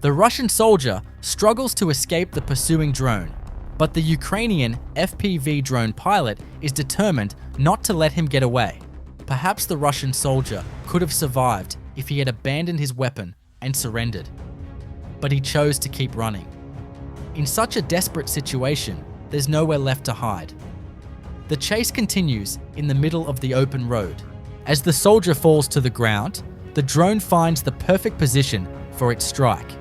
The Russian soldier struggles to escape the pursuing drone, but the Ukrainian FPV drone pilot is determined not to let him get away. Perhaps the Russian soldier could have survived if he had abandoned his weapon and surrendered, but he chose to keep running. In such a desperate situation, there's nowhere left to hide. The chase continues in the middle of the open road. As the soldier falls to the ground, the drone finds the perfect position for its strike.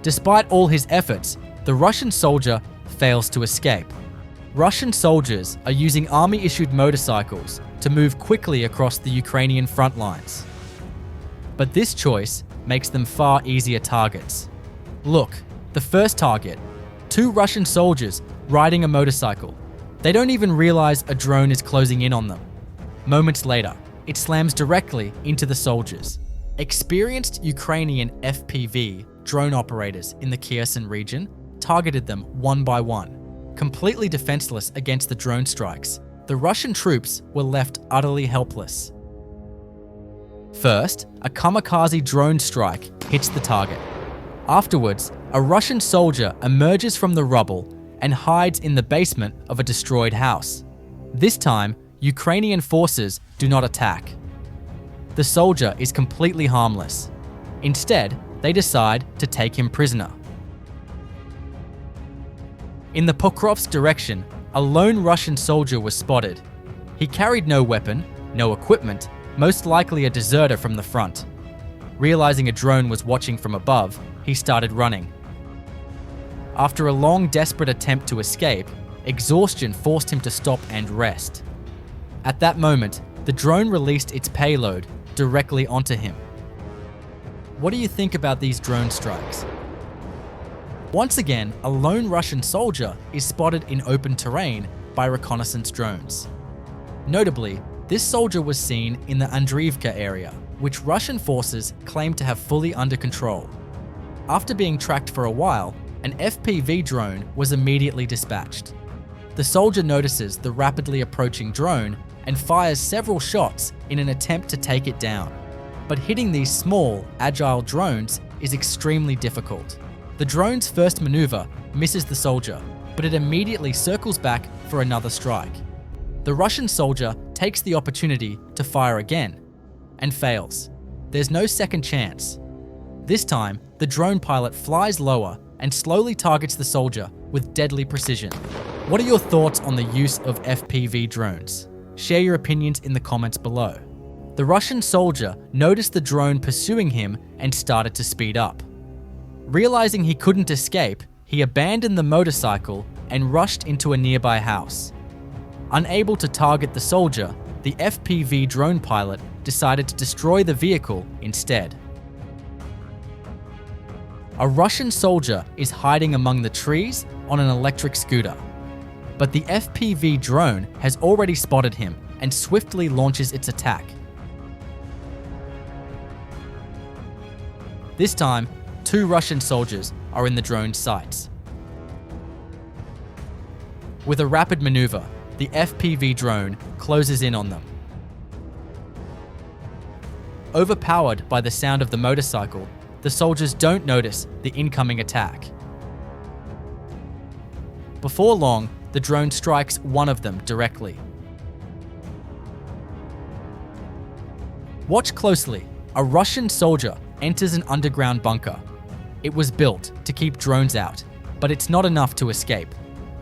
Despite all his efforts, the Russian soldier fails to escape. Russian soldiers are using army-issued motorcycles to move quickly across the Ukrainian front lines. But this choice makes them far easier targets. Look, the first target, 2 Russian soldiers riding a motorcycle. They don't even realize a drone is closing in on them. Moments later, it slams directly into the soldiers. Experienced Ukrainian FPV drone operators in the Kherson region targeted them one by one. Completely defenseless against the drone strikes, the Russian troops were left utterly helpless. First, a kamikaze drone strike hits the target. Afterwards, a Russian soldier emerges from the rubble and hides in the basement of a destroyed house. This time, Ukrainian forces do not attack. The soldier is completely harmless. Instead, they decide to take him prisoner. In the Pokrovsk direction, a lone Russian soldier was spotted. He carried no weapon, no equipment, most likely a deserter from the front. Realizing a drone was watching from above, he started running. After a long, desperate attempt to escape, exhaustion forced him to stop and rest. At that moment, the drone released its payload directly onto him. What do you think about these drone strikes? Once again, a lone Russian soldier is spotted in open terrain by reconnaissance drones. Notably, this soldier was seen in the Andriivka area, which Russian forces claim to have fully under control. After being tracked for a while, an FPV drone was immediately dispatched. The soldier notices the rapidly approaching drone and fires several shots in an attempt to take it down. But hitting these small, agile drones is extremely difficult. The drone's first maneuver misses the soldier, but it immediately circles back for another strike. The Russian soldier takes the opportunity to fire again and fails. There's no second chance. This time, the drone pilot flies lower and slowly targets the soldier with deadly precision. What are your thoughts on the use of FPV drones? Share your opinions in the comments below. The Russian soldier noticed the drone pursuing him and started to speed up. Realizing he couldn't escape, he abandoned the motorcycle and rushed into a nearby house. Unable to target the soldier, the FPV drone pilot decided to destroy the vehicle instead. A Russian soldier is hiding among the trees on an electric scooter, but the FPV drone has already spotted him and swiftly launches its attack. This time, 2 Russian soldiers are in the drone's sights. With a rapid maneuver, the FPV drone closes in on them. Overpowered by the sound of the motorcycle, the soldiers don't notice the incoming attack. Before long, the drone strikes one of them directly. Watch closely. A Russian soldier enters an underground bunker. It was built to keep drones out, but it's not enough to escape.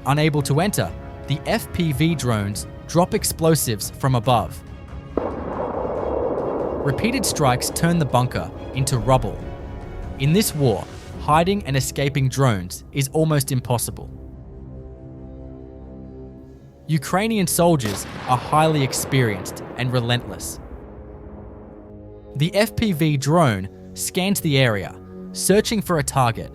Unable to enter, the FPV drones drop explosives from above. Repeated strikes turn the bunker into rubble. In this war, hiding and escaping drones is almost impossible. Ukrainian soldiers are highly experienced and relentless. The FPV drone scans the area, searching for a target.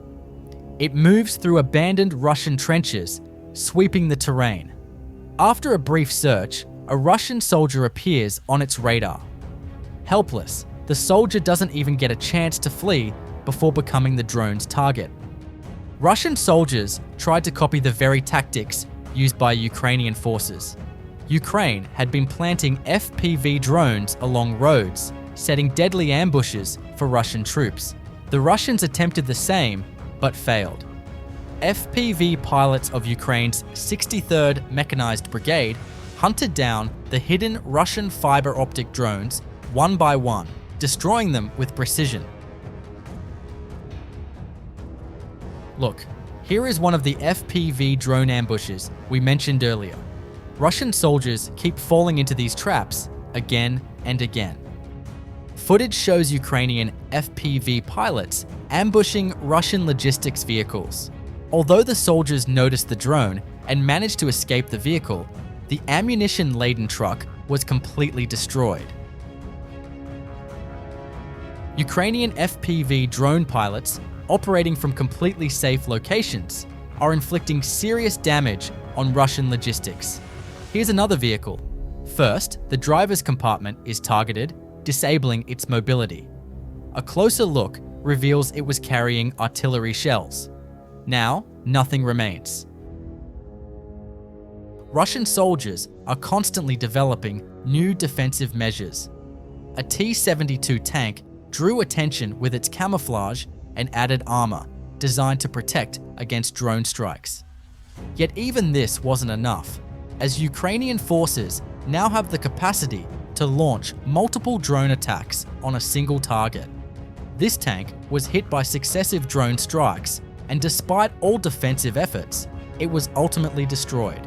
It moves through abandoned Russian trenches, sweeping the terrain. After a brief search, a Russian soldier appears on its radar. Helpless, the soldier doesn't even get a chance to flee before becoming the drone's target. Russian soldiers tried to copy the very tactics used by Ukrainian forces. Ukraine had been planting FPV drones along roads, setting deadly ambushes for Russian troops. The Russians attempted the same, but failed. FPV pilots of Ukraine's 63rd Mechanized Brigade hunted down the hidden Russian fiber optic drones one by one, destroying them with precision. Look, here is one of the FPV drone ambushes we mentioned earlier. Russian soldiers keep falling into these traps again and again. Footage shows Ukrainian FPV pilots ambushing Russian logistics vehicles. Although the soldiers noticed the drone and managed to escape the vehicle, the ammunition-laden truck was completely destroyed. Ukrainian FPV drone pilots, operating from completely safe locations, are inflicting serious damage on Russian logistics. Here's another vehicle. First, the driver's compartment is targeted, disabling its mobility. A closer look reveals it was carrying artillery shells. Now, nothing remains. Russian soldiers are constantly developing new defensive measures. A T-72 tank drew attention with its camouflage and added armor, designed to protect against drone strikes. Yet even this wasn't enough, as Ukrainian forces now have the capacity to launch multiple drone attacks on a single target. This tank was hit by successive drone strikes, and despite all defensive efforts, it was ultimately destroyed.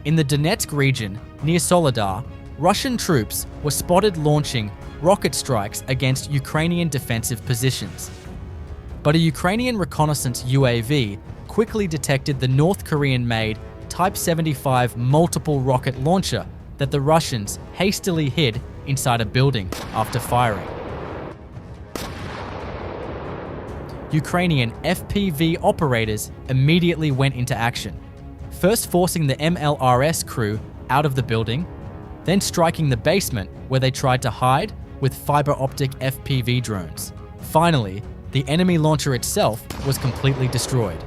In the Donetsk region, near Soledar, Russian troops were spotted launching rocket strikes against Ukrainian defensive positions. But a Ukrainian reconnaissance UAV quickly detected the North Korean-made Type 75 multiple rocket launcher that the Russians hastily hid inside a building after firing. Ukrainian FPV operators immediately went into action, first forcing the MLRS crew out of the building, then striking the basement where they tried to hide with fiber optic FPV drones. Finally, the enemy launcher itself was completely destroyed.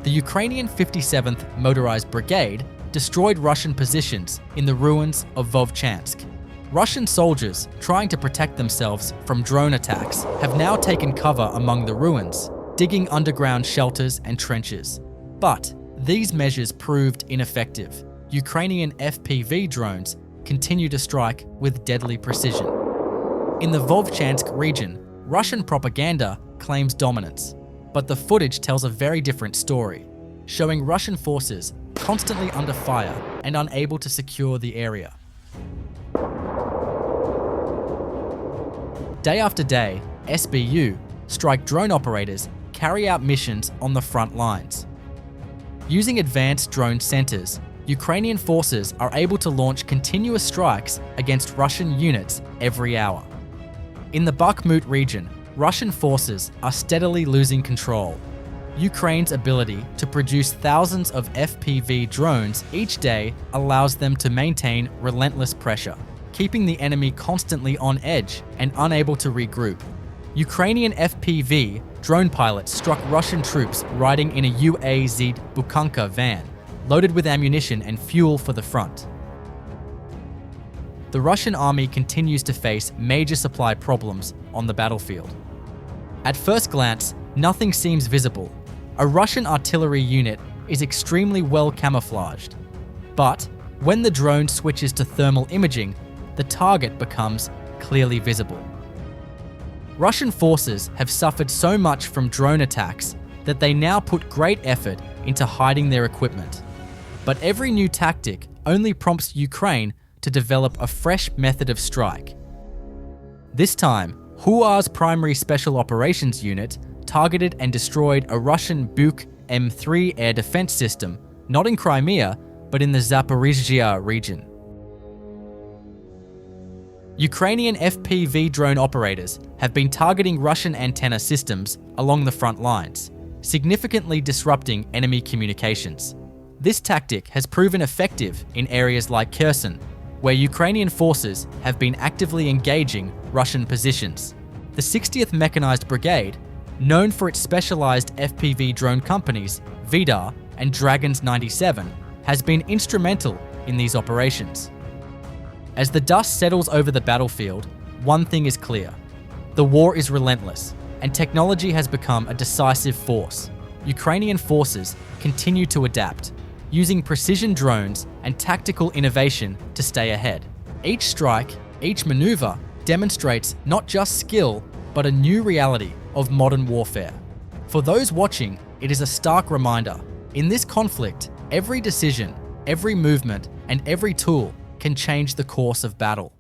The Ukrainian 57th Motorized Brigade destroyed Russian positions in the ruins of Vovchansk. Russian soldiers trying to protect themselves from drone attacks have now taken cover among the ruins, digging underground shelters and trenches. But these measures proved ineffective. Ukrainian FPV drones continue to strike with deadly precision. In the Vovchansk region, Russian propaganda claims dominance, but the footage tells a very different story, showing Russian forces constantly under fire and unable to secure the area. Day after day, SBU, strike drone operators, carry out missions on the front lines. Using advanced drone centers, Ukrainian forces are able to launch continuous strikes against Russian units every hour. In the Bakhmut region, Russian forces are steadily losing control. Ukraine's ability to produce thousands of FPV drones each day allows them to maintain relentless pressure, keeping the enemy constantly on edge and unable to regroup. Ukrainian FPV drone pilots struck Russian troops riding in a UAZ Bukanka van, loaded with ammunition and fuel for the front. The Russian army continues to face major supply problems on the battlefield. At first glance, nothing seems visible. A Russian artillery unit is extremely well camouflaged. But when the drone switches to thermal imaging, the target becomes clearly visible. Russian forces have suffered so much from drone attacks that they now put great effort into hiding their equipment. But every new tactic only prompts Ukraine to develop a fresh method of strike. This time, Huar's primary special operations unit targeted and destroyed a Russian Buk M3 air defense system, not in Crimea, but in the Zaporizhzhia region. Ukrainian FPV drone operators have been targeting Russian antenna systems along the front lines, significantly disrupting enemy communications. This tactic has proven effective in areas like Kherson, where Ukrainian forces have been actively engaging Russian positions. The 60th Mechanized Brigade, known for its specialized FPV drone companies, Vidar and Dragons 97, has been instrumental in these operations. As the dust settles over the battlefield, one thing is clear. The war is relentless, and technology has become a decisive force. Ukrainian forces continue to adapt, using precision drones and tactical innovation to stay ahead. Each strike, each maneuver demonstrates not just skill, but a new reality of modern warfare. For those watching, it is a stark reminder. In this conflict, every decision, every movement, and every tool can change the course of battle.